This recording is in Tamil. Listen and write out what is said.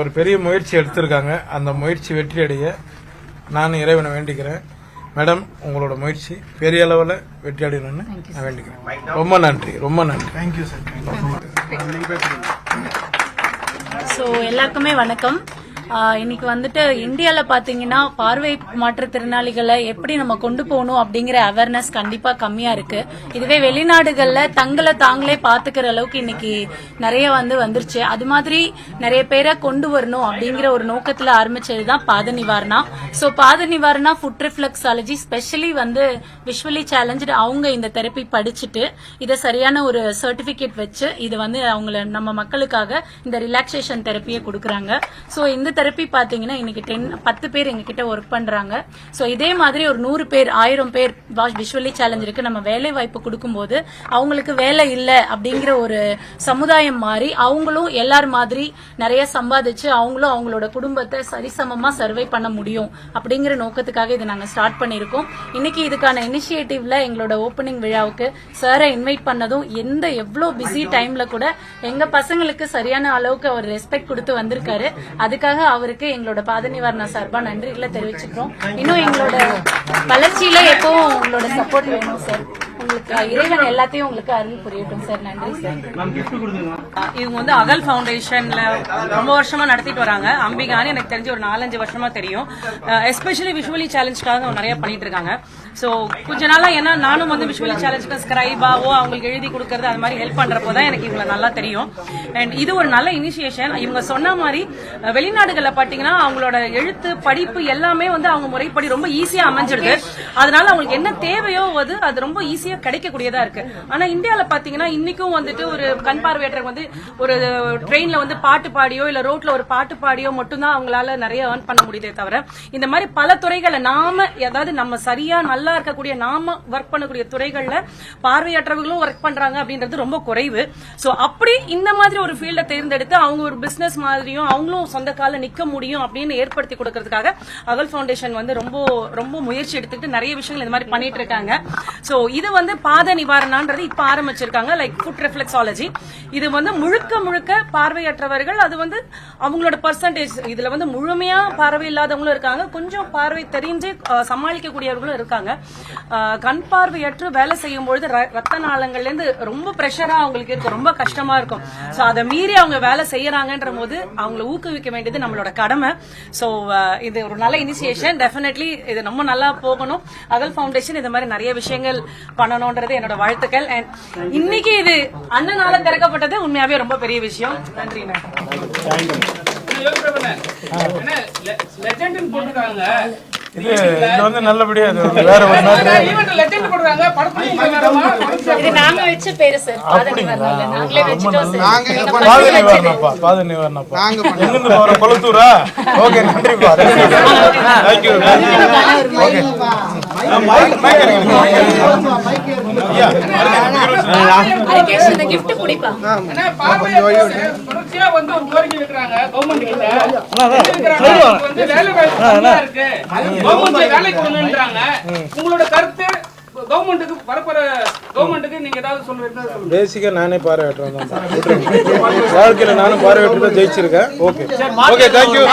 ஒரு பெரிய முயற்சி எடுத்திருக்காங்க. அந்த முயற்சி வெற்றி அடைய நான் இறைவனை வேண்டிக்கிறேன். மேடம், உங்களோட முயற்சி பெரிய அளவில் வெற்றி அடையணும்னு நான் வேண்டிக்கிறேன். ரொம்ப நன்றி, ரொம்ப நன்றி. Thank you sir. ஸோ எல்லாருக்குமே வணக்கம். இன்னைக்கு வந்துட்டு இந்தியாவில் பார்த்தீங்கன்னா பார்வை மாற்றுத்திறனாளிகளை எப்படி நம்ம கொண்டு போகணும் அப்படிங்கிற அவேர்னஸ் கண்டிப்பா கம்மியா இருக்கு. இதுவே வெளிநாடுகளில் தங்களை தாங்களே பார்த்துக்கிற அளவுக்கு இன்னைக்கு நிறைய வந்துருச்சு. அது மாதிரி நிறைய பேரை கொண்டு வரணும் அப்படிங்கிற ஒரு நோக்கத்தில் ஆரம்பிச்சது தான் பாத Nivarana. So Pada Nivarana foot reflexology specially visually challenge அவங்க இந்த தெரப்பி படிச்சுட்டு இதை சரியான ஒரு சர்டிபிகேட் வச்சு இது அவங்கள நம்ம மக்களுக்காக இந்த ரிலாக்ஸேஷன் தெரப்பியை கொடுக்குறாங்க. ஸோ இந்த தெரப்பி பாத்தீங்கன்னா இன்னைக்கு 10 பேர் எங்க கிட்ட ஒர்க் பண்றாங்க. சோ இதே மாதிரி ஒரு 100 பேர் 1000 பேர் விஷுவலி சேலஞ்ச் இருக்கு. நம்ம வேலை வாய்ப்பு கொடுக்கும்போது அவங்களுக்கு வேலை இல்ல அப்படிங்கிற ஒரு சமுதாயம் மாறி அவங்களும் எல்லாரும் மாதிரி நிறைய சம்பாதிச்சு அவங்களும் அவங்களோட குடும்பத்தை சரிசமமா சர்வை பண்ண முடியும் அப்படிங்கிற நோக்கத்துக்காக இதை நாங்க ஸ்டார்ட் பண்ணிருக்கோம். இன்னைக்கு இதுக்கான இனிஷியேட்டிவ்ல எங்களோட ஓபனிங் விழாவுக்கு சாரை இன்வைட் பண்ணதும் எவ்வளவு பிஸி டைம்ல கூட எங்க பசங்களுக்கு சரியான அளவுக்கு அவர் ரெஸ்பெக்ட் கொடுத்து வந்திருக்காரு. அதுக்காக அவருக்கு எங்களோட பாத நிவாரண சார்பா நன்றிகளை தெரிவிச்சுக்கிறோம். இன்னும் எங்களோட வளர்ச்சியில எப்பவும் உங்களோட சப்போர்ட் வேணும் சார். உங்களுக்கு இறைவன் எல்லாத்தையும் உங்களுக்கு அருள் புரியட்டும் சார். நன்றி சார். இவங்க அகல் ஃபவுண்டேஷன்ல ரொம்ப வருஷமா நடத்திட்டு வராங்க. அம்பிகான்னு எனக்கு தெரிஞ்சு ஒரு 4-5 வருஷமா தெரியும். எஸ்பெஷலி விஷுவலி சேலஞ்சுக்காக நிறைய பண்ணிட்டு இருக்காங்க. சோ கொஞ்ச நாளா ஏன்னா நானும் விஷுவலி சேலஞ்சுக்கு ஸ்கிரைபாவோ அவங்களுக்கு எழுதி கொடுக்கறது அது மாதிரி ஹெல்ப் பண்றப்போதான் எனக்கு இவங்களை நல்லா தெரியும். அண்ட் இது ஒரு நல்ல இனிஷியேஷன். இவங்க சொன்ன மாதிரி வெளிநாடுகள்ல பாத்தீங்கன்னா அவங்களோட எழுத்து படிப்பு எல்லாமே அவங்க முறைப்படி ரொம்ப ஈஸியா அமைஞ்சிடுது. அதனால அவங்களுக்கு என்ன தேவையோ அது ரொம்ப ஈஸியா கிடைக்கக்கூடியதா இருக்கு. ஆனா இந்தியால பாத்தீங்கன்னா இன்னைக்கும் ஒரு கண் பார்வையற்றவங்க ஒரு ட்ரெயின்ல பாட்டு பாடியோ இல்ல ரோட்ல ஒரு பாட்டு பாடியோ மட்டும்தான் அவங்களால நிறைய ஏர்ன் பண்ண முடியுதே தவிர இந்த மாதிரி பல துறைகளை நாம அதாவது நம்ம சரியா நல்லா இருக்கக்கூடிய நாம ஒர்க் பண்ணக்கூடிய துறைகள்ல பார்வையற்றவர்களும் ஒர்க் பண்றாங்க அப்படின்றது ரொம்ப குறைவு. சோ அப்படி இந்த மாதிரி ஒரு ஃபீல்ட தேர்ந்தெடுத்து அவங்க ஒரு பிசினஸ் மாதிரியும் அவங்களும் சொந்த கால நிக்க முடியும் அப்படின்னு ஏற்படுத்தி கொடுக்கறதுக்காக அகல் ஃபவுண்டேஷன் ரொம்ப ரொம்ப முயற்சி எடுத்துட்டு நிறைய விஷயங்கள் இந்த மாதிரி பண்ணிட்டு இருக்காங்க. சோ இது பாத நிவாரணான்றது இப்ப ஆரம்பிச்சிருக்காங்க. லைக் ஃபுட் ரிஃப்ளெக்ஸாலஜி இது முழுக்க முழுக்க பார்வையற்றவர்கள் அது அவங்களோட பர்சன்டேஜ் இதுல முழுமையா பார்வை இல்லாதவங்களும் இருக்காங்க, கொஞ்சம் பார்வை தெரிஞ்சு சமாளிக்கக்கூடியவர்களும் இருக்காங்க. கண் பார்வையற்று வேலை செய்யும் பொழுது ரத்த நாளங்கள்ல இருந்து ரொம்ப பிரஷரா அவங்களுக்கு இருக்கும், ரொம்ப கஷ்டமா இருக்கும். சோ அதை மீறி அவங்க வேலை செய்யறாங்கன்ற போது அவங்களை ஊக்குவிக்க வேண்டியது நம்மளோட கடமை. சோ இது ஒரு நல்ல இனிஷியேஷன். டெஃபினெட்லி இது ரொம்ப நல்லா போகணும். அகல் ஃபவுண்டேஷன் இந்த மாதிரி நிறைய விஷயங்கள் பண்ணணும்ன்றது என்னோட வாழ்த்துக்கள். அண்ட் இன்னைக்கு இது அண்ணனால திறக்கப்பட்டது உண்மையாவே ரொம்ப பெரிய விஷயம். நன்றி. இது நல்லபடியா வேற ஒரு இது நாங்க வச்ச பேரு சார். பாத நிவாரணா நாங்களே வெச்சிட்டோம் சார். பாத நிவாரணப்பா எங்கிருந்து போற கொளத்தூரா? ஓகே, நன்றிப்பா. தேங்க்யூ. ஓகே, இந்த gift குடிப்பா. தொடர்ச்சியா ஒரு கோரிக்கை வைக்கிறாங்க கவர்மெண்ட் கிட்ட. வேலை இருக்கு, கவர்மெண்ட் வேலைக்கு கொண்டுன்றாங்க. உங்களோட கருத்து கவர்மெண்ட்டுக்கு வரப்போற கவர்மெண்ட்டுக்கு நீங்க ஏதாவது சொல்றீங்க? பேசிக்கா நானே பார்வையற்றேன் தான் வாழ்க்கையில நானும் பார்வையற்று ஜெயிச்சிருக்கேன். Okay, thank you.